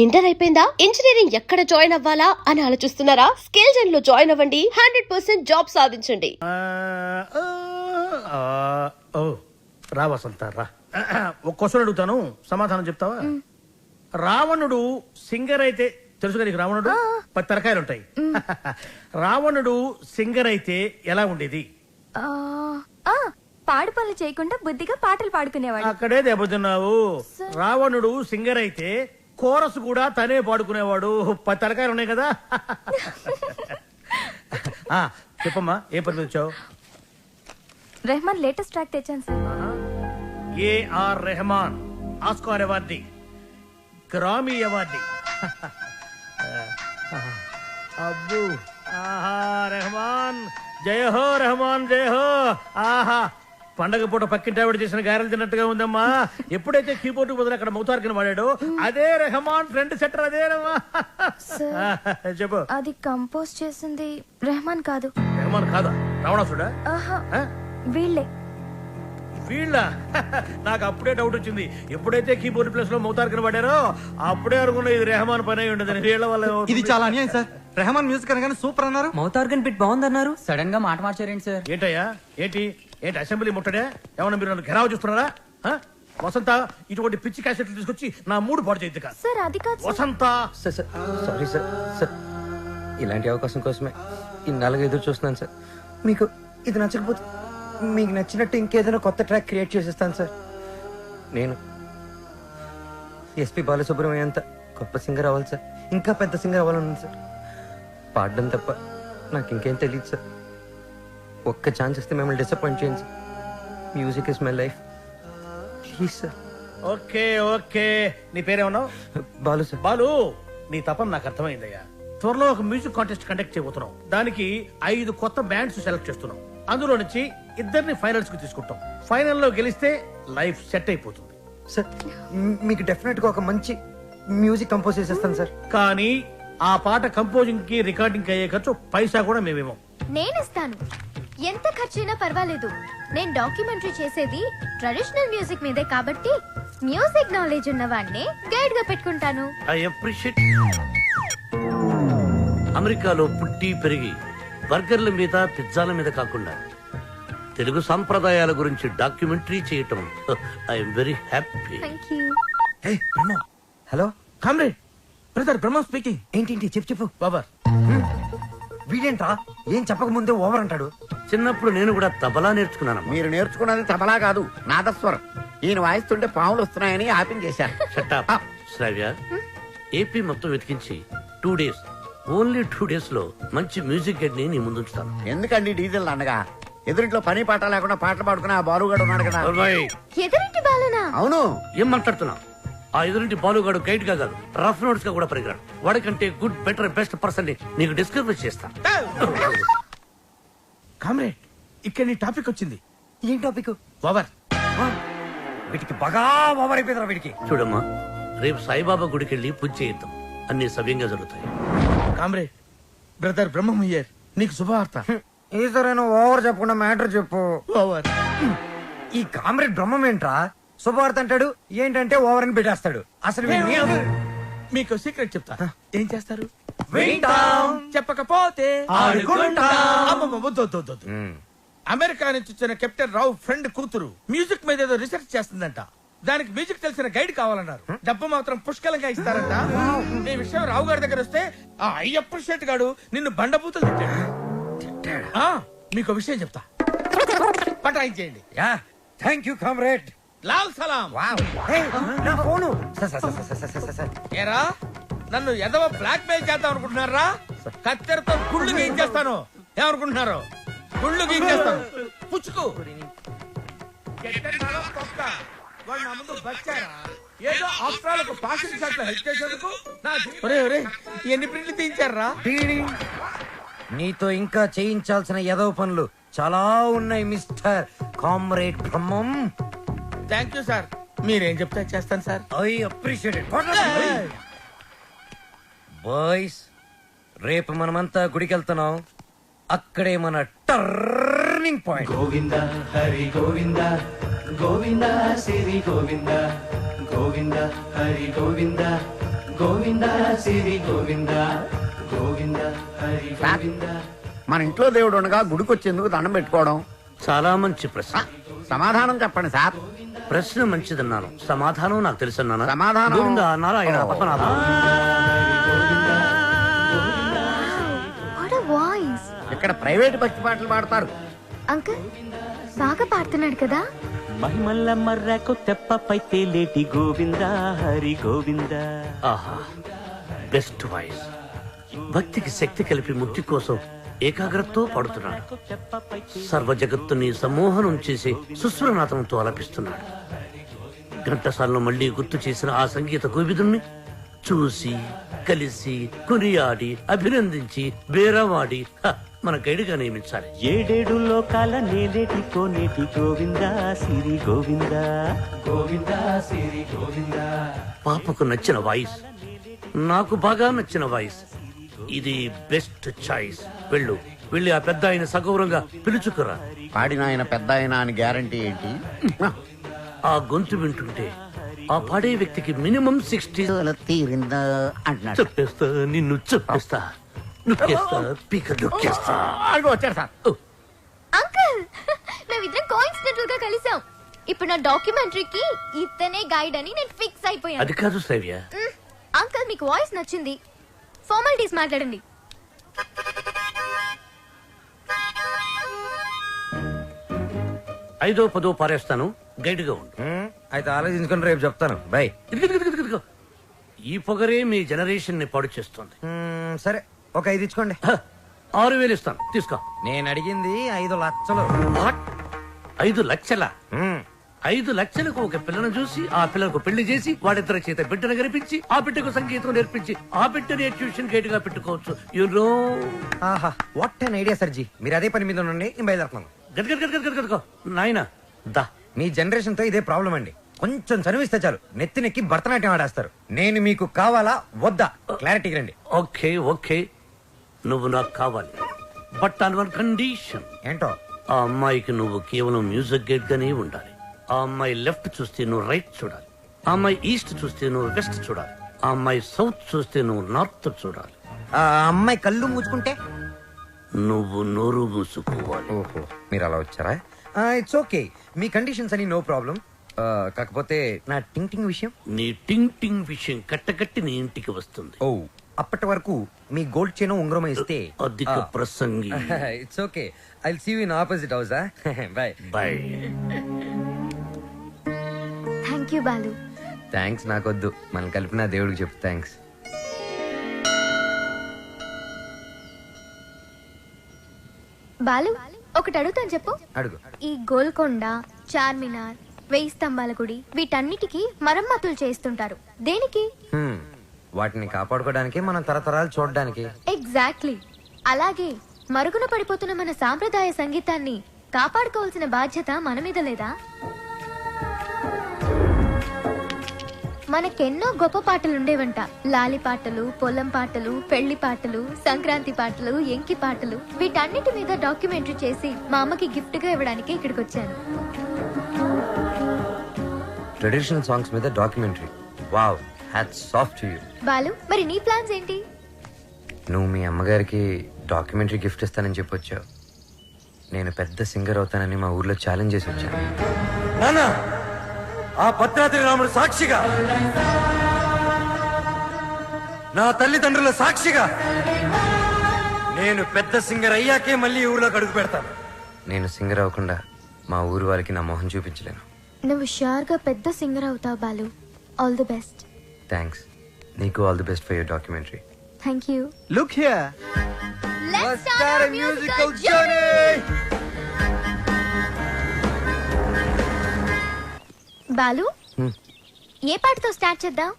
Inter అయిపోయిందా? Engineering ఎక్కడ join అవ్వాలా అని ఆలోచిస్తున్నారా? స్కిల్ జెన్ లో జాయిన్ అవ్వండి. 100% జాబ్ సాధించండి. రా వసంత రా. ఒక క్వశ్చన్ అడుగుతాను, సమాధానం చెప్తావా? రావణుడు సింగర్ అయితే తెలుసుగా నీకు? రావణుడు 10 తరకాయలు ఉంటాయి. రావణుడు సింగర్ అయితే ఎలా ఉండేది? పాడు పనులు చేయకుండా బుద్ధిగా పాటలు పాడుకునేవాడు. అక్కడే దెబ్బతిన్నావు. రావణుడు సింగర్ అయితే కోరస్ కూడా తనే పాడుకునేవాడు. 10 తరకాయలు ఉన్నాయి కదా. చెప్పమ్మా, ఏ పని మీద వచ్చావు? రెహమాన్ లేటెస్ట్ ట్రాక్ తెచ్చాను sir. AR Rahman Oscar awardee, Grammy awardee. అబ్బు, ఆహా రెహమాన్, జయ హో రెహమాన్, జయ హో. ఆహా, పండగ పూట పక్కింటి ఆవిడ చేసిన గారెలు తిన్నట్టుగా ఉందమ్మా. ఎప్పుడైతే కీబోర్డ్ బదులు అక్కడ మౌతార్కిని వాడాడో అదే రెహమాన్ ఫ్రెండ్ సెటర్. అదేనమ్మా. చెప్పు. అది కంపోజ్ చేసింది రెహమాన్ కాదు. రెహమాన్ కాదా? రావణాసుడా? వీళ్ళే. వీళ్ళ? నాకు అప్పుడే డౌట్ వచ్చింది. ఎప్పుడైతే కీబోర్డ్ ప్లేస్ లో మౌతార్కిని వాడారో అప్పుడే అనుకున్నా ఇది రెహమాన్ పని అయి ఉండదని. వీళ్ళ వల్ల ఇది చాలా అన్యాయం సార్. రెహమాన్ మ్యూజిక్ అనగానే సూపర్ అన్నారు, మౌతార్గన్ బిట్ బాగుందన్నారు, సడన్ గా మాట మార్చారేంటి సార్? ఏంటయ్యా, ఏంటి అసెంబ్లీ ముట్టడే? ఏమన్నా మీరు నన్ను ఘెరావు చూస్తున్నారా? వసంత, ఇటువంటి పిచ్చి క్యాసెట్లు తీసుకొచ్చి నా మూడు పాడు చేయద్దు కాదు. సార్ అది కాదు వసంత. Sorry sir. సార్, ఇలాంటి అవకాశం కోసమే ఇన్నాళ్ళుగా ఎదురు చూస్తున్నాను సార్. మీకు ఇది నచ్చకపోతే మీకు నచ్చినట్టు ఇంకేదైనా కొత్త ట్రాక్ క్రియేట్ చేసేస్తాను సార్. నేను ఎస్పి బాలసుబ్రహ్మణ్యం అంత గొప్ప సింగర్ అవ్వాలి సార్. ఇంకా పెద్ద సింగర్ అవ్వాలన్నాను సార్. పాడడం తప్ప నాకు ఇంకేం తెలియదు సార్. ఒక్క ఛాన్స్ ఇస్తే మిమ్మల్ని డిసప్పాయింట్ చేయండి sir. Music is my life, please sir. Okay okay, నీ పేరేమన్నావు? బాలు సార్. బాలు, నీ తపన నాకు అర్థమైందయ్యా. త్వరలో ఒక మ్యూజిక్ కాంటెస్ట్ కండక్ట్ చేయబోతున్నాం. దానికి 5 కొత్త బ్యాండ్స్ సెలెక్ట్ చేస్తున్నాం. అందులో నుంచి 2 ఫైనల్స్ కి తీసుకుంటాం. ఫైనల్లో గెలిస్తే లైఫ్ సెట్ అయిపోతుంది సార్. మీకు డెఫినెట్ గా ఒక మంచి మ్యూజిక్ కంపోజ్ చేసేస్తాను సార్. కానీ ఆ పాట కంపోజింగ్ కి రికార్డింగ్ అయ్యే ఖర్చు పైసా కూడా మేమేమో. నేను ఇస్తాను, ఎంత ఖర్చైనా పర్వాలేదు. నేను డాక్యుమెంటరీ చేసేది ట్రెడిషనల్ మ్యూజిక్ మీదే కాబట్టి మ్యూజిక్ నాలెడ్జ్ ఉన్న వాడిని గైడ్ గా పెట్టుకుంటాను. I appreciate. అమెరికాలో పుట్టి పెరిగి బర్గర్ల మీద పిజ్జాల మీద కాకుండా తెలుగు సంప్రదాయాల గురించి డాక్యుమెంటరీ చేయటం I'm very happy. Thank you. Hello comrade, brother Brahma speaking. ఏంటి చెప్పు బాబా. వీడేంట్రా ఏం చెప్పక ముందే ఓవర్ అంటాడు. చిన్నప్పుడు నేను కూడా తబలా నేర్చుకున్నాను. మీరు నేర్చుకున్నది తబలా కాదు, నాదస్వరం. ఈయన వాయిస్తుంటే పాములు వస్తున్నాయని ఆపించేశారు. శ్రావ్య, ఏపీ మొత్తం వెతికించి 2 days, ఓన్లీ 2 days లో మంచి మ్యూజిక్ గైడ్ ని నీ ముందుంచుతాను. ఎందుకండి డీజిల్ అనగా ఎదురింట్లో పని పాట లేకుండా పాటలు పాడుకుని ఆ బాలుగాడు ఉన్నాడు కదా. ఎదురింటి బాలునా? అవును. ఏం మాట్లాడుతున్నా? ఆ ఎదురింటి బాలుగాడు గైడ్ గా కాదు, రఫ్ నోట్స్ గా కూడా పరిగరాడు. వాడికంటే గుడ్, బెటర్, బెస్ట్ పర్సన్ ని నీకు డిస్కవర్ చేస్తా. కామ్రేడ్, ఇక్కడ నీ టాపిక్ వచ్చింది. ఏం టాపిక్? ఓవర్. వీటికి బాగా ఓవర్ అయిపోయిందిరా వీడికి. చూడమ్మా, రేపు సాయిబాబా గుడికి వెళ్ళి పూజ చేయిద్దాం. అన్ని సవ్యంగా జరుగుతాయి. Comrade, brother Brahmam here. నీకు శుభవార్త. ఈసారైనా ఓవర్ చెప్పకుండా మ్యాటర్ చెప్పు. ఓవర్. ఈ కామ్రేడ్ బ్రహ్మం ఏంట్రా శుభవార్త అంటాడు, ఏంటంటే ఓవర్ అని పెట్టేస్తాడు. అసలు మీకు సీక్రెట్ చెప్తా. ఏం చేస్తారు? వింటాం. చెప్పకపోతే ఆడుకుంటాం. అమ్మమ్మ, వద్దు, వద్దు, వద్దు, వద్దు. అమెరికా నుంచి వచ్చిన కెప్టెన్ రావు ఫ్రెండ్ కూతురు మ్యూజిక్ మీద ఏదో రీసెర్చ్ చేస్తుందంట. దానికి మ్యూజిక్ తెలిసిన గైడ్ కావాలన్నారు. డబ్బు మాత్రం పుష్కలంగా ఇస్తారంట. ఈ విషయం రావు గారి దగ్గర వస్తే ఆ అయ్యప్ప షెట్ గాడు నిన్ను బండబూతులు తిట్టాడు. మీకు విషయం చెప్తా, పటాయించేయండి. Thank you comrade. లాల్ సలాం. నా ఫోను. ఏరా, నన్ను ఎదవ బ్లాక్ మెయిల్ చేద్దాం అనుకుంటున్నారా? కత్తెరతో గుళ్ళు గీయించేస్తాను. ఏమనుకుంటున్నారు? గుళ్ళు గీయించేస్తాను. పుచ్చుకు. వాళ్ళు నా ముందు బచ్చారా? ఏదో ఆఫ్రాలకు పాసింగ్ షాట్ లో హెల్ప్ చేసేందుకు ఎన్ని ప్రింట్లు తీయించారా? నీతో ఇంకా చేయించాల్సిన ఎదవ పనులు చాలా ఉన్నాయి mister comrade Brahmam. Thank you sir. మీరేం చెప్తే చేస్తాను sir. I appreciate it. Boys, రేపు మనమంతా గుడికి వెళ్తున్నాం. అక్కడే మన టర్నింగ్ పాయింట్. గోవింద హరి గోవింద, గోవింద సిరి గోవింద, గోవింద హరి గోవింద, గోవింద సిరి గోవింద గోవింద హరి గోవింద. మన ఇంట్లో దేవుడు ఉండగా గుడికి వచ్చేందుకు దండం పెట్టుకోవడం. చాలా మంచి ప్రశ్న. సమాధానం చెప్పండి సార్. ప్రశ్న మంచిదన్నాను, సమాధానం నాకు తెలుసన్నాను. సమాధానం- గోవింద నారాయణ పద్మనాభ. What voice. ఇక్కడ ప్రైవేట్ భక్తి పాటలు పాడతారు. అంకుల్ బాగా పాడుతున్నాడు కదా. మహిమల్ల మర్రకు తెప్పపై తేలేటి గోవింద హరి గోవింద. ఆహా, బెస్ట్ వాయిస్. భక్తికి శక్తి కలిపి ముక్తి కోసం ఏకాగ్రతతో పాడుతున్నాడు. సర్వ జగత్తుని సమ్మోహనం చేసి సుస్వరనాథంతో ఆలపిస్తున్నాడు. ఘంటసాలను మళ్లీ గుర్తు చేసిన ఆ సంగీత కోవిదుణ్ణి చూసి కలిసి కొనియాడి అభినందించి బేరవాడి మన గైడ్గా నియమించాలి. ఏడేడు లోకాల నేలేటి కోనేటి గోవింద సిరి గోవింద. గోవింద సిరి గోవింద. పాపకు నచ్చిన వాయిస్, నాకు బాగా నచ్చిన వాయిస్. ఇది బెస్ట్ చాయిస్. వెళ్ళి ఆ పెద్ద ఆయన సగౌరవంగా పిలుచుకురా. పాడిన ఆయన పెద్ద ఆయన అని గ్యారంటీ ఏంటి? ఆ గొంతు వింటుంటే ఆ పాడే వ్యక్తికి మినిమం 60 తీరిందా అంటున్నాడు. చెప్పేస్తా, నిన్ను చెప్పేస్తా, నొక్కేస్తా, పీక నొక్కేస్తా. అదిగో వచ్చాడు సార్. అంకుల్ మేమిద్దరం కోఇన్సిడెంటల్ గా కలిసాం. ఇప్పుడు నా డాక్యుమెంటరీకి ఇతనే గైడ్ అని నేను ఫిక్స్ అయిపోయాను. అది కాదు శ్రవ్య. అంకుల్ మీకు వాయిస్ నచ్చింది, ఫార్మాలిటీస్ మాట్లాడండి. ఐదో పదో పారేస్తాను, గైడ్గా ఉండు. అయితే ఆలోచించుకుని రేపు చెప్తాను. బాయ్. ఇదిగో. ఈ పొగరే మీ జనరేషన్ ని పాడు చేస్తుంది. సరే, ఒక 5 ఇచ్చుకోండి. 6,000 ఇస్తాను, తీసుకో. నేను అడిగింది 5 లక్షలు. 5 లక్షల? 5 లక్షలకు ఒక పిల్లను చూసి ఆ పిల్లకు పెళ్లి చేసి వాడిద్దరి చేత బిడ్డను కనిపించి ఆ బిడ్డకు సంగీతం నేర్పించి ఆ బిడ్డని ట్యూషన్ గైడ్ గా పెట్టుకోవచ్చు. యూనో. ఆహా, వాట్ అన్ ఐడియా సర్జీ. మీరు అదే పని మీద ఉండండి, నేను బయలుదేరుతున్నాను. గదగదగదగదగో నాయనా దా. మీ జనరేషన్ తో ఇదే ప్రాబ్లం అండి. కొంచెం చనువిస్తే చాలు నెత్తినెక్కి భరతనాట్యం ఆడేస్తారు. నేను మీకు కావాలా వద్దా క్లారిటీకి రండి. ఓకే, నువ్వు నాకు కావాలి, బట్ ఆన్ వన్ కండిషన్. ఏంటో? ఆ అమ్మాయికి నువ్వు కేవలం మ్యూజిక్ గైడ్ గానే ఉండాలి. ఆ అమ్మాయి లెఫ్ట్ చూస్తే నువ్వు రైట్ చూడాలి. ఆ అమ్మాయి ఈస్ట్ చూస్తే నువ్వు వెస్ట్ చూడాలి. ఆ అమ్మాయి సౌత్ చూస్తే నువ్వు నార్త్ చూడాలి. ఆ అమ్మాయి కళ్ళు మూసుకుంటే నువ్వు నోరు మూసుకోవాలి. ఓహో, మీరు అలా వచ్చారా? It's okay. మీ కండిషన్స్ అని నో ప్రాబ్లం. కాకపోతే నా టింగ్ టింగ్ విషయం. నీ టింగ్ విషయం కట్టకట్టి నీ ఇంటికి వస్తుంది. ఓ, అప్పటి వరకు మీ గోల్డ్ చైన్ ఉంగరం ఇస్తే అధిక ప్రసంగి. It's okay. I will see you in opposite house. Bye bye. Thank you Balu. Thanks నాకొద్దు, మనం కలిపిన దేవుడికి చెప్పు థ్యాంక్స్. బాలు ఒకటి అడుగుతాను చెప్పు. అడుగు. ఈ గోల్కొండ, చార్మినార్, 1000 స్తంభాల గుడి వీటన్నిటికీ మరమ్మతులు చేస్తుంటారు. దేనికి? వాటిని కాపాడుకోవడానికి, మనం తరతరాలు చూడడానికి. ఎగ్జాక్ట్లీ. అలాగే మరుగున పడిపోతున్న మన సాంప్రదాయ సంగీతాన్ని కాపాడుకోవాల్సిన బాధ్యత మన మీద లేదా? మనకెన్నో గొప్ప పాటలు ఉండేవంట. లాలి పాటలు, పొలం పాటలు, పెళ్లి పాటలు, సంక్రాంతి పాటలు, ఎంకి పాటలు. వీటన్నిటి మీద డాక్యుమెంటరీ చేసి మా అమ్మకి గిఫ్ట్ గా ఇవ్వడానికి ఇక్కడికి వచ్చాను. ట్రెడిషనల్ సాంగ్స్ మీద documentary. Wow, hats off to you. Balu మరి నీ ప్లాన్స్ ఏంటి? నువ్వు మీ అమ్మగారికి డాక్యుమెంటరీ గిఫ్ట్ ఇస్తానని చెప్పొచ్చావు. నేను పెద్ద సింగర్ అవుతానని మా ఊర్లో ఛాలెంజ్ చేసి వచ్చాను. నానా, ఆ భద్రాద్రి రాముడు సాక్షిగా, నా తల్లిదండ్రుల సాక్షిగా, నేను పెద్ద సింగర్ అయ్యాకే మళ్ళీ ఊర్లోకి అడుగు పెడతాను. నేను సింగర్ అవ్వకుండా మా ఊరు వారికి నా మొహం చూపించలేను. నువ్వు షూర్ గా పెద్ద సింగర్ అవుతావు Balu. All the best. Thanks. నీకు all the best for your documentary. Thank you. Look here. Let's start our musical journey. Balu, ఏ పాటతో స్టార్ట్ చేద్దాం?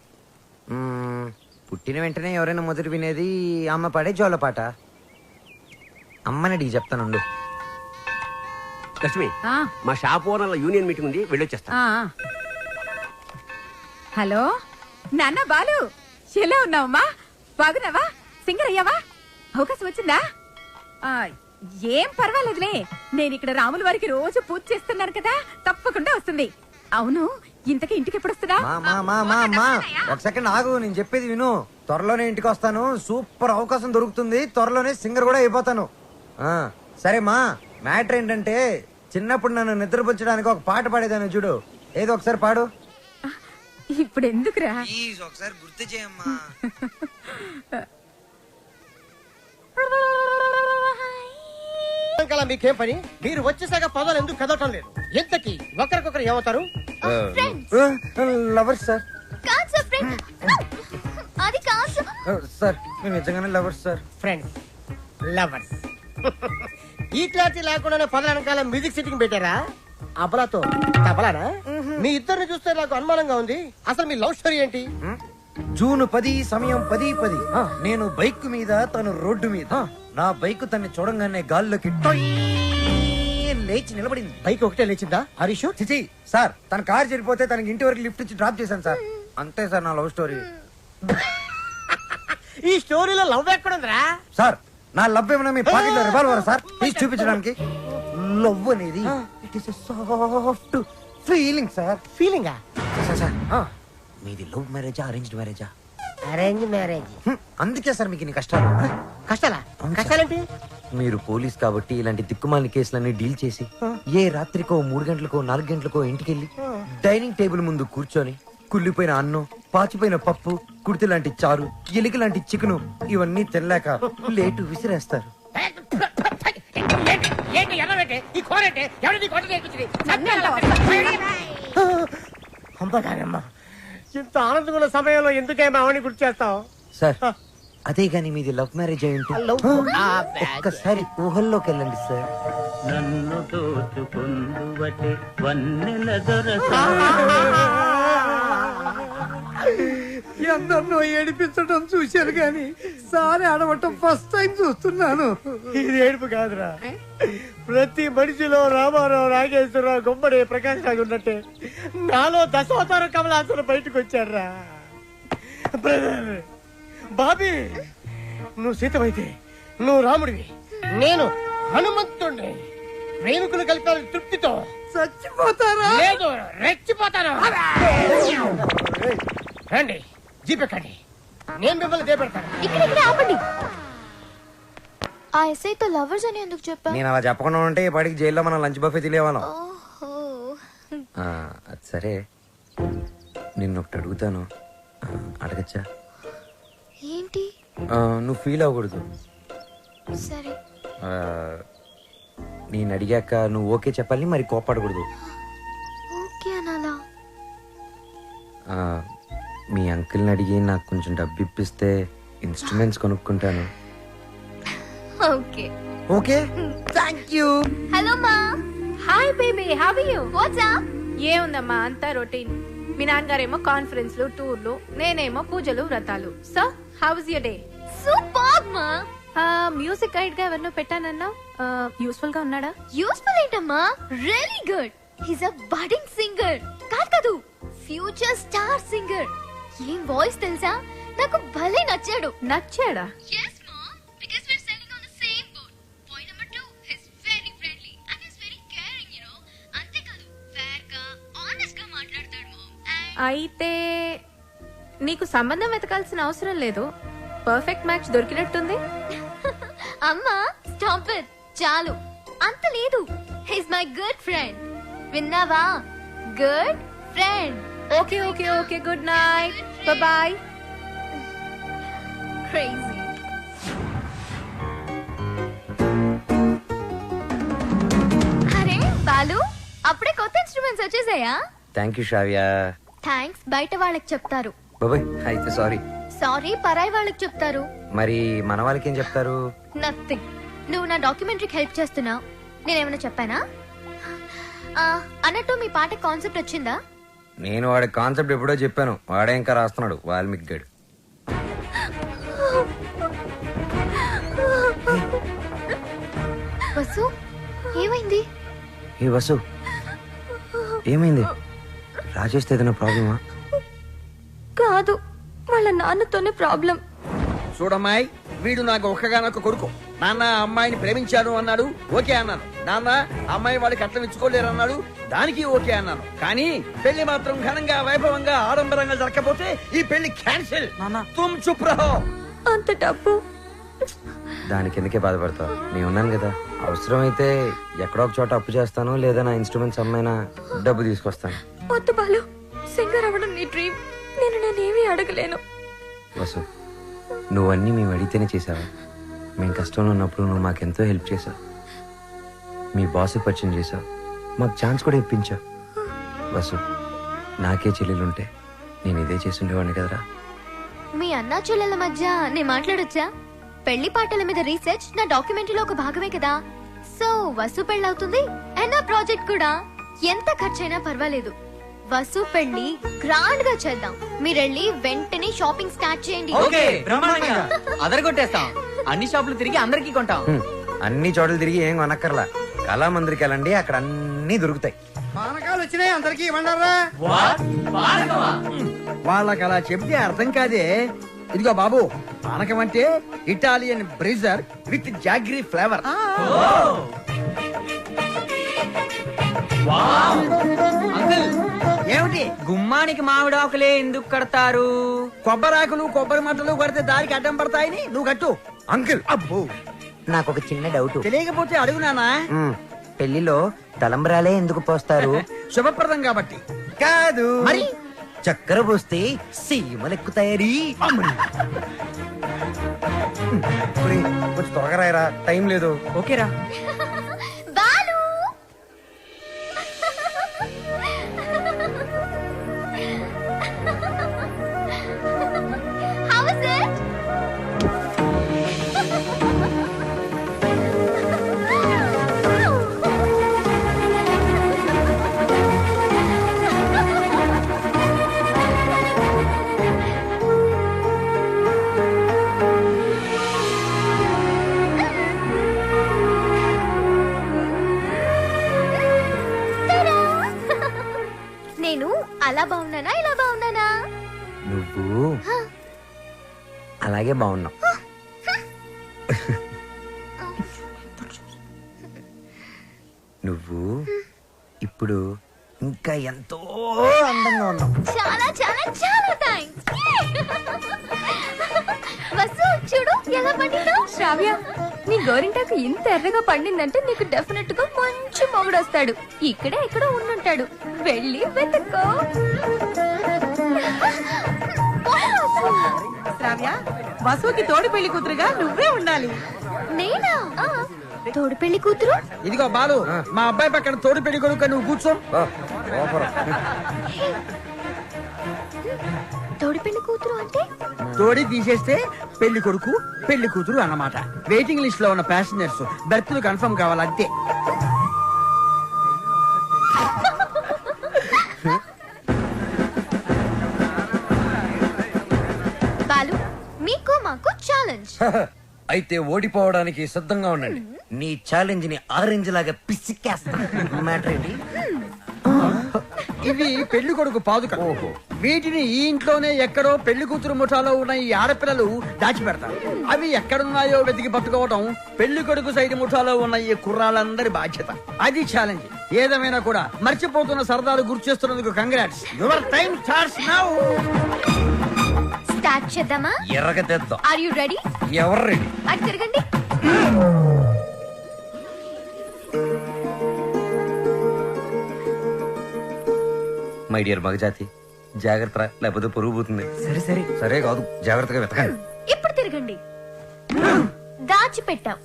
పుట్టిన వెంటనే ఎవరైనా మొదటి వినేది అమ్మ పాడే జోల పాట. అమ్మనడిగి చెప్తానుండు. లక్ష్మి, మా షాప్ ఓనర్ల యూనియన్ మీటింగ్ ఉంది, వెళ్ళొచ్చేస్తా. హలో నాన్న బాలు, ఎలా ఉన్నావమ్మా? బాగున్నావా? సింగర్ అయ్యావా? అవకాశం వచ్చిందా? ఏం పర్వాలేదులే, నేను ఇక్కడ రాముల వారికి రోజు పూజ చేస్తున్నాను కదా, తప్పకుండా వస్తుంది. అవును, ఇంతకీ ఇంటికి ఎప్పుడు వస్తున్నా? మా ఒక సెకండ్ ఆగు, నేను చెప్పేది విను. త్వరలోనే ఇంటికి వస్తాను. సూపర్ అవకాశం దొరుకుతుంది. త్వరలోనే సింగర్ కూడా అయిపోతాను. సరే మా, మ్యాటర్ ఏంటంటే చిన్నప్పుడు నన్ను నిద్రపుచ్చడానికి ఒక పాట పాడేదాన్ని చూడు. ఏదో ఒకసారి పాడు. ఇప్పుడు ఎందుకురా? ఒకసారి గుర్తు చేయమ్మా. మీకేం పని? మీరు వచ్చేసాక పదాలు ఎందుకు కదవటం లేదు? ఎంతకి ఒకరికొకరు ఏమవుతారు? Lovers sir. కాదు సార్, ఫ్రెండ్. అది కాదు సార్. సార్ మేము నిజంగానే లవర్స్ సార్. Friends, lovers. ఈ క్లారిటీ లేకుండానే పదాల వెనకాల మ్యూజిక్ సిట్టింగ్ పెట్టారా? అబలాతో తబలానా? మీ ఇద్దరిని చూస్తే నాకు అనుమానంగా ఉంది. అసలు మీ లవ్ స్టోరీ ఏంటి? జూన్ 10 సమయం 10:10. నేను బైక్ మీద, తను రోడ్డు మీద. నా బైక్ తన్ని చూడంగానే గాల్లోకి టొయ్ లేచి నిలబడింది. బైక్ ఒకటే లేచిందా? హరీష్ చిచి సార్, తన కార్ చెడిపోతే తనకి ఇంటి వరకు లిఫ్ట్ ఇచ్చి డ్రాప్ చేశాను సార్. అంతే సార్ నా లవ్ స్టోరీ. ఈ స్టోరీలో లవ్ ఎక్కడుందిరా? సార్ నా లవ్ ఏమన్నా మీ పాకెట్ లో రివాల్వర్ సార్ తీసి చూపించడానికి? లవ్ అనేది it is soft feeling sir. ఫీలింగా? సార్ మీది లవ్ మ్యారేజా అరేంజ్డ్ మ్యారేజా? Arrange marriage. అందుకే సార్ మీకు ఇన్ని కష్టాలు. కష్టాలా? కష్టాలేంటి? మీరు పోలీస్ కాబట్టి ఇలాంటి దిక్కుమాలిన కేసులన్నీ డీల్ చేసి ఏ రాత్రికో 3 గంటలకో 4 గంటలకో ఇంటికెళ్ళి డైనింగ్ టేబుల్ ముందు కూర్చొని కుళ్ళిపోయిన అన్నం, పాచిపోయిన పప్పు, కుడితి లాంటి చారు, ఎలిక లాంటి చికెను ఇవన్నీ తినలేక లేటు విసిరేస్తారు. ఇంత ఆనందమైన సమయంలో ఎందుకేమో ఆవిడని గుర్తు చేస్తావు? సార్ అదే గాని మీది లవ్ మ్యారేజ్ అయి ఉంటే ఒక్కసారి ఊహల్లోకి వెళ్ళండి సార్. నన్ను దోచుకుందువటే వన్నెల దొరసా. ఎందరినో ఏడిపించడం చూశాను గాని సారి ఆడవటం ఫస్ట్ టైం చూస్తున్నాను. ఇది ఏడుపు కాదురా, ప్రతి మనిషిలో రామారావు, నాగేశ్వరరావు, గుమ్మడి, ప్రకాశ్ రాజు ఉన్నట్టే నాలో దశావతార కమలాసులు బయటకు వచ్చారా. బ్రదర్ బాబీ, నువ్వు సీతమైతే నువ్వు రాముడివి, నేను హనుమంతుడిని. ప్రేమికులు కలిపారు తృప్తితో చచ్చిపోతారా? లేదు, రెచ్చిపోతాను. రండి జీపెక్కండి, నేను మిమ్మల్ని దేపెడతాను. ఇక్కడ ఆపండి. ఆ ఎస్ఐతో లవర్స్ అని ఎందుకు చెప్పా? నేను అలా చెప్పకుండా ఉంటే ఈ పాటికి జైల్లో మనం లంచ్ బఫే తినేవాళ్ళం. ఓహో. అది సరే, నిన్ను ఒకటి అడుగుతాను, అడగచ్చా? ఏంటి? నువ్వు ఫీల్ అవ్వకూడదు. సరే. నేను అడిగాక నువ్వు ఓకే చెప్పాలి, మరి కోప్పడకూడదు. ఓకే అనాలా? మీ అంకుల్ని అడిగి నాకు కొంచెం డబ్బు ఇప్పిస్తే ఇన్స్ట్రుమెంట్స్ కొనుక్కుంటాను. Okay. Okay, thank you. Hello మా. Hi baby, how are you? What's up? ఏముందమ్మా, అంతా రొటీన్. మీ నాన్నగారేమో కాన్ఫరెన్స్లు, టూర్లు, నేనేమో పూజలు, వ్రతాలు. So how was your day? Super మా. మ్యూజిక్ గైడ్ గా ఎవరినో పెట్టానన్నా, యూస్ఫుల్ గా ఉన్నాడా? యూస్ఫుల్ ఏంటమ్మా, really good. He's a budding singer. కాదు, ఫ్యూచర్ స్టార్ సింగర్. ఏం వాయిస్ తెలుసా? నాకు భలే నచ్చాడు. నచ్చాడా? yes mom, because we're sailing on the same boat. Point number 2, he's very friendly and he's very caring, you know. అంతే కాదు, fair గా honest గా మాట్లాడతాడు mom. అయితే నీకు సంబంధం వెతకాల్సిన అవసరం లేదు, పర్ఫెక్ట్ మ్యాచ్ దొరికినట్టుంది. అమ్మా స్టాప్ ఇట్, చాలు. అంత లేదు, హీస్ మై గుడ్ ఫ్రెండ్. విన్నావా? Good friend. Okay okay okay, good night, bye bye. Crazy. అరే బాలు, అప్పుడే కొత్త ఇన్స్ట్రుమెంట్స్ వచ్చేసాయా? Thank you Shravya. థ్యాంక్స్ బయట వాళ్ళకి చెప్తారు. బాబాయ్ అయితే సారీ. సారీ పరాయి వాళ్ళకి చెప్తారు. మరి మన వాళ్ళకి ఏం చెప్తారు? నథింగ్. నువ్వు నా డాక్యుమెంటరీకి హెల్ప్ చేస్తున్నావు, నేనేమైనా చెప్పానా? అన్నట్టు మీ పాట కాన్సెప్ట్ వచ్చిందా? నేను వాడి కాన్సెప్ట్ ఎప్పుడో చెప్పాను, వాడే ఇంకా రాస్తున్నాడు, వాల్మీకి గడు. వసు, ఏమైంది? ఏ వసు, ఏమైంది? రాజేష్తో ఏదైనా ప్రాబ్లమా? కాదు, వాళ్ళ నాన్నతోనే ప్రాబ్లం. చూడమ్మాయి, వీడు నాకు ఒక్కగానొక్క కొడుకు. నాన్న అమ్మాయిని ప్రేమించాను అన్నాడు, ఓకే అన్నాను. నాన్న అమ్మాయి వాడి కట్నం ఇచ్చుకోలేరు అన్నాడు, దానికి ఓకే అన్నాను. కానీ పెళ్లి మాత్రం ఘనంగా వైభవంగా ఆడంబరంగా జరగకపోతే ఈ పెళ్లి క్యాన్సిల్. తుమ్ చుప్ రహో. అంత డబ్బు దానికి ఎందుకే బాధపడతావు, నేను ఉన్నాను కదా. అవసరమైతే ఎక్కడో ఒక చోట అప్పు చేస్తాను, లేదా నా ఇన్స్ట్రుమెంట్స్ అమ్మైనా డబ్బు తీసుకొస్తాను. వద్దు బాలు, సింగర్ అవ్వడం నీ డ్రీమ్. నేనేమీ అడగలేను. వసు, నువ్వన్నీ మేము అడిగితేనే చేసావా? మేము కష్టంలో ఉన్నప్పుడు నువ్వు మాకెంతో హెల్ప్ చేసావు. మీ బాస్కి పరిచయం చేసావు, మాకు ఛాన్స్ కూడా ఇప్పించావు. వసు, నాకే చెల్లెలుంటే నేను ఇదే చేసి ఉండేవాడిని కదరా. మీ అన్నా చెల్లెల మధ్య నేను మాట్లాడొచ్చా? పెళ్లి పాటల మీద రీసెర్చ్ నా డాక్యుమెంటరీలో ఒక భాగమే కదా. సో వసు పెళ్ళవుతుంది అండ్ నా ప్రాజెక్ట్ కూడా. ఎంత ఖర్చైనా పర్వాలేదు, వసు పెళ్లి గ్రాండ్ గా చేద్దాం. మీరెళ్ళి వెంటనే షాపింగ్ స్టార్ట్ చేయండి. అదరగొట్టేస్తాం. అన్ని షాపులు తిరిగి అందరికీ కొంటాం. అన్ని చోట్ల తిరిగి ఏం కొనక్కర్లా, కళామందిరికి వెళ్ళండి, అక్కడ అన్ని దొరుకుతాయి. పానకాలు వచ్చినాయి, అందరికీ ఇవ్వండారా. వాళ్ళకి అలా చెప్తే అర్థం కాదే. ఇదిగో బాబు, పానకం అంటే Italian Brezza with jaggery flavour. ఏమిటి గుమ్మానికి మామిడి ఆకులే ఎందుకు కడతారు? కొబ్బరాకులు కొబ్బరి మట్టలు కడితే దారికి అడ్డం పడతాయని నువ్వు కట్టు. అంకుల్, అబ్బో, నాకు ఒక చిన్న డౌట్. తెలియకపోతే అడుగు నానా. పెళ్లిలో తలంబరాలే ఎందుకు పోస్తారు? శుభప్రదం కాబట్టి. కాదు మరి చక్కెర పోస్తే సీమలెక్కుతాయని. కొంచెం త్వరగా రాయరా, టైం లేదు. ఓకేరా. Balu How is it? నేను అలా బాగున్నానా ఇలా బాగున్నానా? నువ్వు అలాగే బాగున్నావు. నువ్వు ఇప్పుడు ఇంకా ఎంతో అందంగా ఉన్నావు. చాలా చాలా చాలా థాంక్స్. వసు చూడు ఎలా పండిందో. శ్రావ్య, నీ గోరింటాకు ఇంత ఎర్రగా పండిందంటే నీకు డెఫినెట్ గా మంచి మొగుడు వస్తాడు. ఇక్కడే ఎక్కడో ఉండుంటాడు, వెళ్ళి వెతుక్కో. శ్రావ్య, వసుకి తోడు పెళ్లి కూతురుగా నువ్వే ఉండాలి. నేనా? తోడు పెళ్లి కూతురు? ఇదిగో బాలు, మా అబ్బాయి పక్కన తోడు పెళ్లి కొడుకు నువ్వు కూర్చో. తోడు పెళ్లి కూతురు అంటే తోడి తీసేస్తే పెళ్లి కొడుకు పెళ్లి కూతురు అన్నమాట. వెయిటింగ్ లిస్ట్ లో ఉన్న ప్యాసింజర్స్ బెర్త్లు కన్ఫర్మ్ కావాలంతే. బాలు, మీకు మాకు ఛాలెంజ్. అయితే ఓడిపోవడానికి సిద్ధంగా ఉండండి. నీ ఛాలెంజ్ ని ఆరెంజ్ లాగా పిసికేస్తా. మ్యాటర్ ఏంటి? ఇవి పెళ్లి కొడుకు పాదుక. వీటిని ఈ ఇంట్లోనే ఎక్కడో పెళ్లి కూతురు ముఠాలో ఉన్న ఈ ఆడపిల్లలు దాచిపెడతారు. అవి ఎక్కడున్నాయో వెతికి పట్టుకోవడం పెళ్లి కొడుకు సైడ్ ముఠాలో ఉన్న ఈ కుర్రాళ్ళందరి బాధ్యత. అది ఛాలెంజ్. ఏదేమైనా కూడా మర్చిపోతున్న సరదాలు గుర్తు చేస్తున్నందుకు congrats. Your time starts now. Start చేద్దామా? ఎర్రగా తెద్దాం. Are you ready? ఎవరు రెడీ? అటు తిరగండి. మై డియర్ మగజాతి, జాగ్రత్త, లేకపోతే పొరుగు పోతుంది. సరే సరే సరే కాదు, జాగ్రత్తగా వెతకండి. ఇప్పుడు తిరగండి. దాచిపెట్టాం,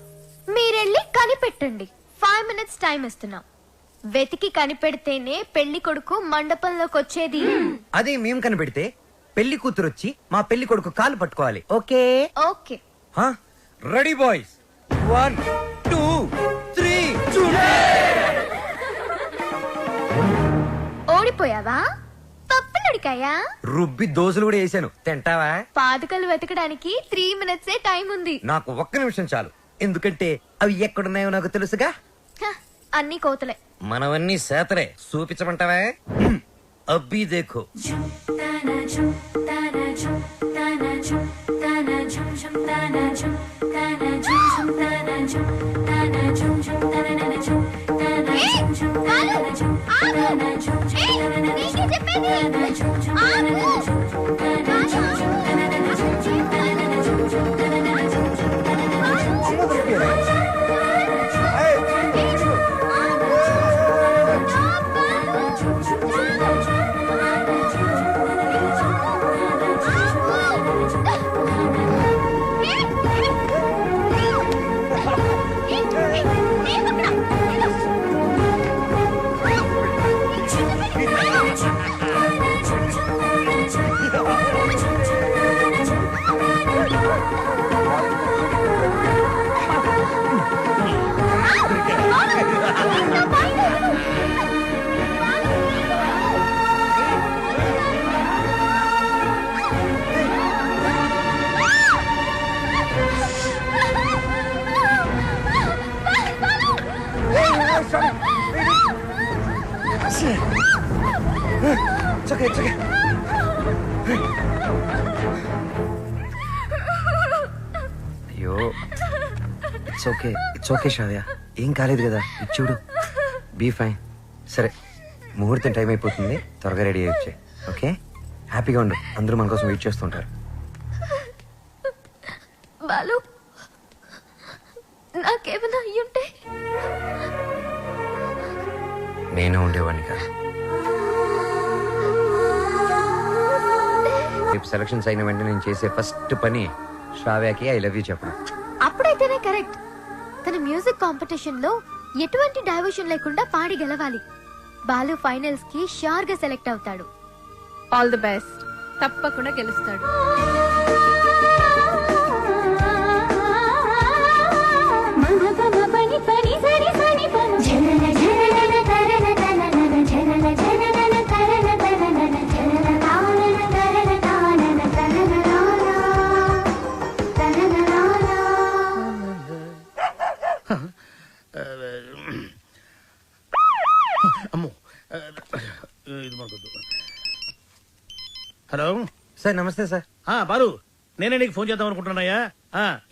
మీరెళ్ళి కనిపెట్టండి. 5 minutes టైం ఇస్తున్నాం. వెతికి కనిపెడితేనే పెళ్లి కొడుకు మండపంలోకి వచ్చేది. అదే మేము కనిపెడితే పెళ్లి కూతురు వచ్చి మా పెళ్లి కొడుకు కాలు పట్టుకోవాలి. ఓకే? ఓకే. Ready boys, 1 2 3. ఓడిపోయావా? పప్పులడికాయా? రుబ్బి దోశలు కూడా వేసాను, తింటావా? పాదుకలు వెతకడానికి 3 minutes టైం ఉంది. నాకు 1 నిమిషం చాలు, ఎందుకంటే అవి ఎక్కడున్నాయో నాకు తెలుసుగా. అన్ని కోతలే. మనవన్నీ సేతలే. చూపించమంటావా? అబ్బి దేఖో. తానా అయ్యో ఇట్స్ ఓకే శ్రావ్య, ఏం కాలేదు కదా, ఇది చూడు, బీ ఫైన్. సరే, ముహూర్తం టైం అయిపోతుంది, త్వరగా రెడీ అయ్యి ఓకే? హ్యాపీగా ఉండు, అందరూ మన కోసం వెయిట్ చేస్తుంటారు. బాలు, నాకేమైనా అయ్యుంటే నేను ఉండేవాడిని కాదు. రేపు సెలక్షన్స్ అయిన వెంటనే నేను చేసే ఫస్ట్ పని శ్రావ్యకి ఐ లవ్ యూ చెప్పడం. అప్పుడైతేనే కరెక్ట్. తన మ్యూజిక్ కాంపిటీషన్ లో ఎటువంటి డైవర్షన్ లేకుండా పాడి గెలవాలి. బాలు ఫైనల్స్ కి షూర్ గా సెలెక్ట్ అవుతాడు. All the best. తప్పకుండా గెలుస్తాడు. హలో సార్, నమస్తే సార్. బాలు, నేనే నీకు ఫోన్ చేద్దాం అనుకుంటున్నాయా?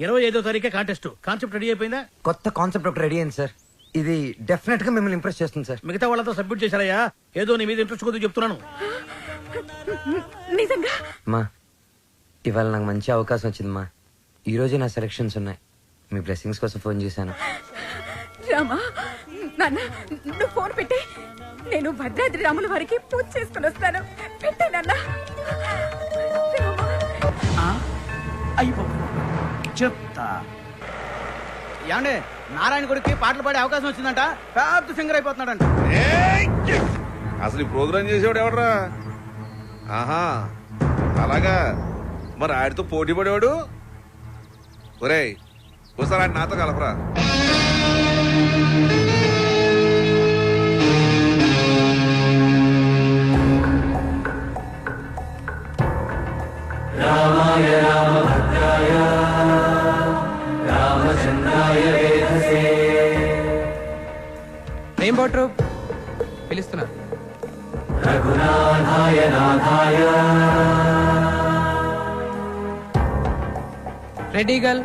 25వ తారీఖే కాంటెస్ట్. కాన్సెప్ట్ రెడీ అయిపోయిందా? కొత్త కాన్సెప్ట్ ఒకటి రెడీ అయింది సార్. ఇది డెఫినెట్ గా మిమ్మల్ని ఇంప్రెస్ చేస్తుంది సార్. మిగతా వాళ్ళతో సబ్మిట్ చేశారయ్యా. ఏదో నీ మీద ఇంట్రెస్ట్ కొద్దిగా చెప్తున్నాను. నిజంగా మా ఇవాళ నాకు మంచి అవకాశం వచ్చింది మా. ఈ రోజే నా సెలక్షన్స్ ఉన్నాయి. మీ బ్లెస్సింగ్స్ కోసం ఫోన్ చేశాను. రామా, నాన్న నువ్వు ఫోన్ పెట్టే, నేను భద్రాద్రి రాముల వారికి పూజ చేసుకుని వస్తాను. పెట్టే నాన్న. అయిపో చెప్తా. ఏమండి, నారాయణ గుడికి పాటలు పాడే అవకాశం వచ్చిందంట. పెద్ద సింగర్ అయిపోతున్నాడంట. అసలు ఈ ప్రోగ్రామ్ చేసేవాడు ఎవడరా? ఆహా, అలాగా. మరి ఆడితో పోటీ పడేవాడు. ఒరేయ్, ఒకసారి ఆడి నాతో కలపరా. రామాయ రామభద్రాయ రామచంద్రాయ వేధసే. రెయిన్బో ట్రూప్ పిలుస్తున్నారు. రఘునాథాయ నాథాయ. Ready girl.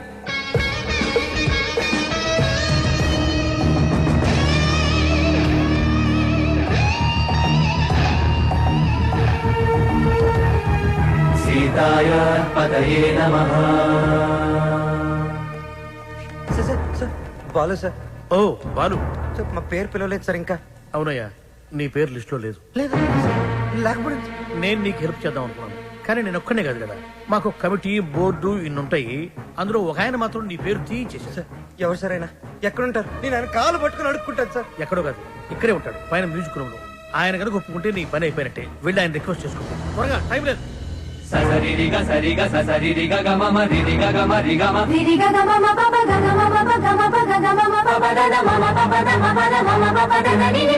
సీతాయ పతయే నమః. Sir, Balu sir. ఓ బాలు సార్, మా పేరు పిలవలేదు సార్ ఇంకా. అవునయ్యా, నీ పేరు లిస్ట్ లో లేదు. లేదు లేకపోతే నేను నీకు హెల్ప్ చేద్దాం అనుకున్నాను, కానీ నేను ఒక్కనే కాదు కదా, మాకు కమిటీ, బోర్డు ఇన్నుంటాయి. అందులో ఒక ఆయన మాత్రం నీ పేరు తీసేసారు. సార్, ఎవరు సార్ అయినా? ఎక్కడుంటారు? నేను ఆయన కాలు పట్టుకుని అడుక్కుంటాను సార్. ఎక్కడో కాదు, ఇక్కడే ఉంటాడు, పైన మ్యూజిక్ రూమ్ లో. ఆయన కనుక ఒప్పుకుంటే నీ పని అయిపోయినట్టే. వెళ్ళి ఆయన రిక్వెస్ట్ చేసుకో, త్వరగా, టైం లేదు. ససరిరిగ సరిగ ససరిరిగ గమమ రిరిగ గమ రిగమ రిరిగ గమమ పప గమ పప గమ పగ గమ పప దద మమ పప ద మమ ద మమ పప దద నిని.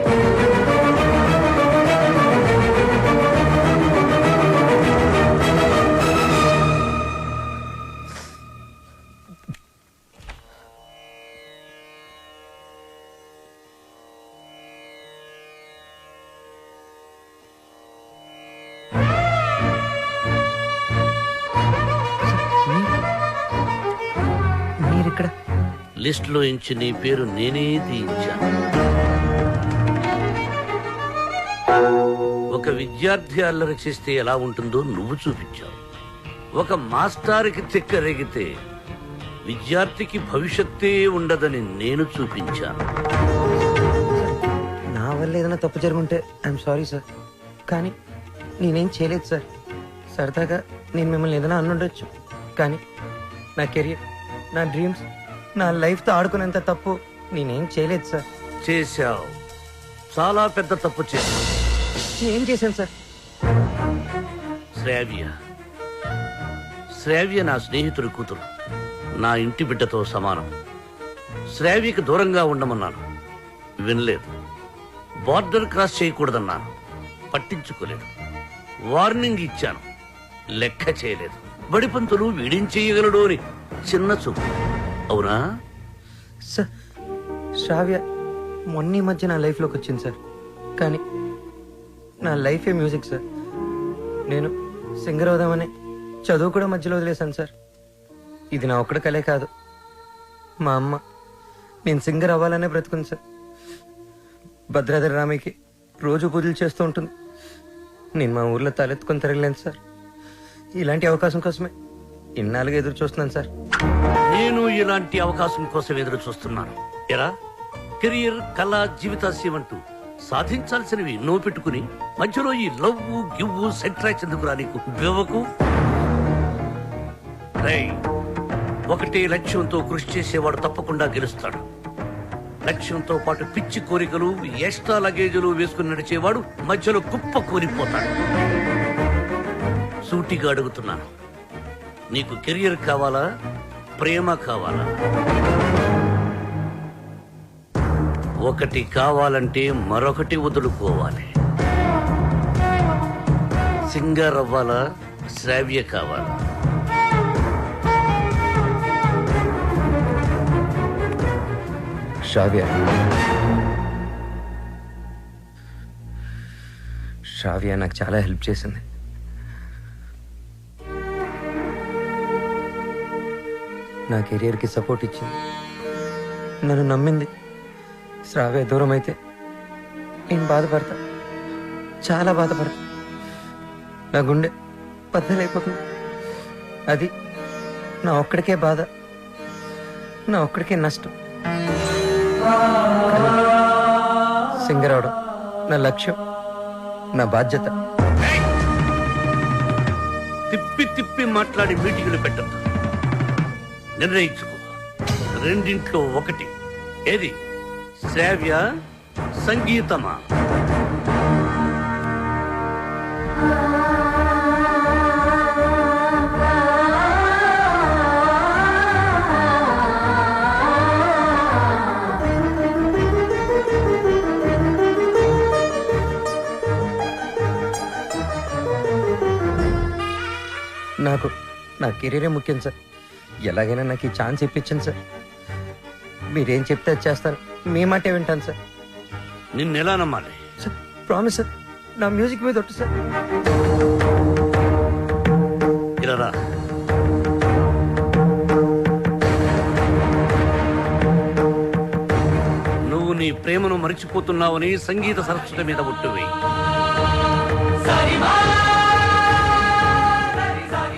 మీరిక్కడ? లిస్ట్ లో ఇంచి నీ పేరు నేనే తీయించాను. ఒక విద్యార్థి అల్లరి చేస్తే ఎలా ఉంటుందో నువ్వు చూపించావు. ఒక మాస్టారుకి తిక్కరేగితే విద్యార్థికి భవిష్యత్తే ఉండదని నేను చూపించాను. నా వల్ల ఏదైనా తప్పు జరుగుంటే ఐఎమ్ సారీ సార్, కానీ నేనేం చేయలేదు సార్. సరదాగా నేను మిమ్మల్ని ఏదైనా అనుండొచ్చు, కానీ నా కెరియర్, నా డ్రీమ్స్, నా లైఫ్తో ఆడుకునేంత తప్పు నేనేం చేయలేదు సార్. చేశావు, చాలా పెద్ద తప్పు చేశావు. ఏం చేశాను సార్? శ్రావ్య నా స్నేహితుడి కూతురు, నా ఇంటి బిడ్డతో సమానం. శ్రావ్యకి దూరంగా ఉండమన్నాను, వినలేదు. బార్డర్ క్రాస్ చేయకూడదన్నాను, పట్టించుకోలేదు. వార్నింగ్ ఇచ్చాను, లెక్క చేయలేదు. బడిపంతులు వీడిం చేయగలడు అని చిన్న చూపు. అవునా సార్? శ్రావ్య మొన్న మధ్య నా లైఫ్లోకి వచ్చింది సార్, కానీ నా లైఫే మ్యూజిక్ సార్. నేను సింగర్ అవుదామని చదువు కూడా మధ్యలో వదిలేశాను సార్. ఇది నా ఒక్కడ కలే కాదు, మా అమ్మ నేను సింగర్ అవ్వాలనే బ్రతుకుంది సార్. భద్రాద్రి రామయ్యకి రోజు పూజలు చేస్తూ ఉంటుంది. నేను మా ఊర్లో తలెత్తుకొని తిరగలేను సార్. ఇలాంటి అవకాశం కోసమే ఇన్నాళ్ళుగా ఎదురు చూస్తున్నాను సార్. నేను ఇలాంటి అవకాశం కోసం ఎదురు చూస్తున్నాను. ఎరా, కెరియర్, కళ, జీవితాశయం అంటూ సాధించాల్సినవి ఎన్నో పెట్టుకుని మధ్యలో ఈ లవ్వు గివ్వు సెంట్రాక్స్ ఎందుకురా నీకు? బివ్వకు. ఒకటే లక్ష్యంతో కృషి చేసేవాడు తప్పకుండా గెలుస్తాడు. లక్ష్యంతో పాటు పిచ్చి కోరికలు, ఎక్స్ట్రా లగేజీలు వేసుకుని నడిచేవాడు మధ్యలో కుప్ప కూలిపోతాడు. సూటిగా అడుగుతున్నాను, నీకు కెరియర్ కావాలా, ప్రేమ కావాలా? ఒకటి కావాలంటే మరొకటి వదులుకోవాలి. సింగర్ అవ్వాలా, శ్రావ్య కావాలా? శ్రావ్య నాకు చాలా హెల్ప్ చేసింది. నా కెరియర్కి సపోర్ట్ ఇచ్చింది, నన్ను నమ్మింది. శ్రావ్య దూరం అయితే నేను బాధపడతా, చాలా బాధపడతా. నా గుండె బద్దలైపోతుంది. అది నా ఒక్కడికే బాధ, నా ఒక్కడికే నష్టం. సింగర్ అవడం నా లక్ష్యం, నా బాధ్యత. తిప్పి తిప్పి మాట్లాడి మీటింగులు పెట్టద్దు. నిర్ణయించుకో, రెండింట్లో ఒకటి. ఏది, శ్రావ్య సంగీతమా? నాకు నా కెరీరే ముఖ్యం సార్. ఎలాగైనా నాకు ఈ ఛాన్స్ ఇప్పించండి సార్. మీరేం చెప్తే అది చేస్తాను, మీ మాటే వింటాను సార్. నిన్నెలా నమ్మాలి? సార్ ప్రామిస్ సార్, నా మ్యూజిక్ మీద ఒట్టు సార్. ఇలా రా. నువ్వు నీ ప్రేమను మరిచిపోతున్నావని సంగీత సరస్వతి మీద ఒట్టువేయి.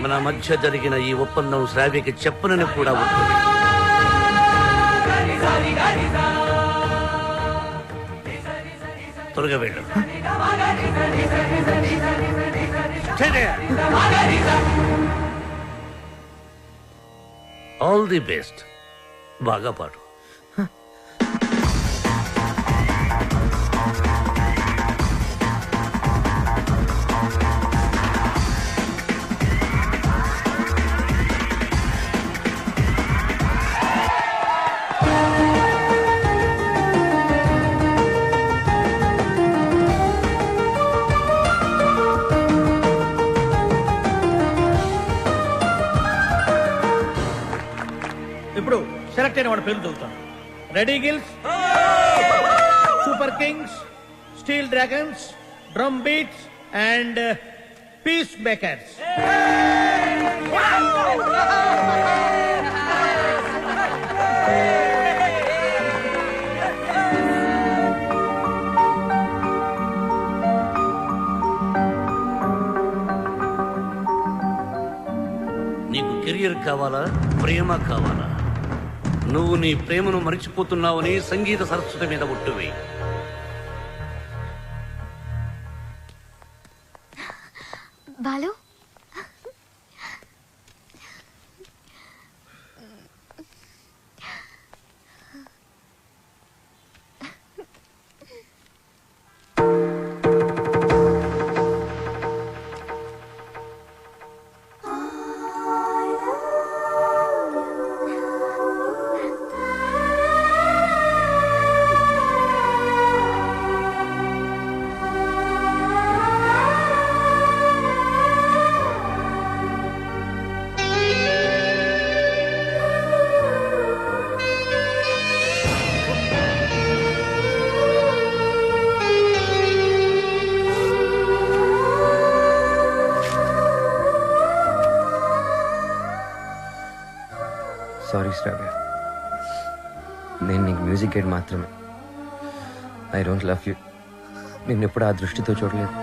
మన మధ్య జరిగిన ఈ ఒప్పందం శ్రావ్యకి చెప్పనని కూడా ఒట్టువేయి. త్వరగా వెళ్ళు. All the best. బాగా పాడు. ఇప్పుడు సెలెక్ట్ అయిన వాడి పేరు చదువుతాను. Ready gills, super kings, steel dragons, drum beats and peace makers. కావాలా, ప్రేమ కావాలా? నువ్వు నీ ప్రేమను మరిచిపోతున్నావని సంగీత సరస్వతి మీద ఒట్టువే. బాలు సారీ శ్రావ్య, నేను నీకు మ్యూజిక్ గైడ్ మాత్రమే. I don't love you. నిన్ను ఎప్పుడు ఆ దృష్టితో చూడలేదు.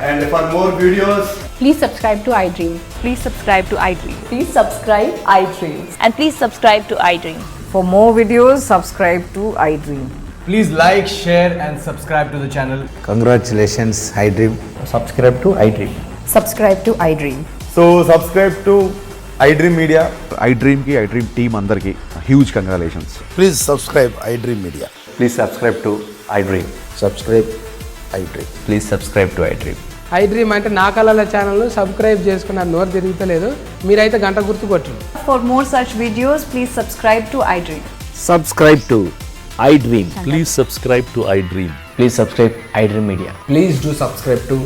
And for more videos, Please subscribe to iDream. Please subscribe to iDream. Please subscribe iDream. And please subscribe to iDream. For more videos, subscribe to iDream. please like, share, and subscribe to the channel. Congratulations, iDream. Subscribe to iDream. Subscribe to iDream. So subscribe to iDream Media. iDream ki iDream team andarki huge congratulations. Please subscribe iDream Media. Please subscribe to iDream. Subscribe iDream. Please subscribe to iDream. iDream అంటే నా కళల channel subscribe చేసుకున్న నోరు తిరుగుతలేదు. మీరైతే గంట గుర్తు కొట్టండి. For more such videos, please subscribe to iDream. Subscribe to iDream. Please subscribe to iDream. Please subscribe iDream Media. Please do subscribe to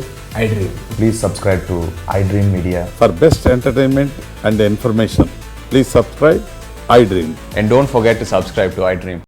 iDream. Please subscribe to iDream Media. For best entertainment and information, please subscribe iDream. And don't forget to subscribe to iDream.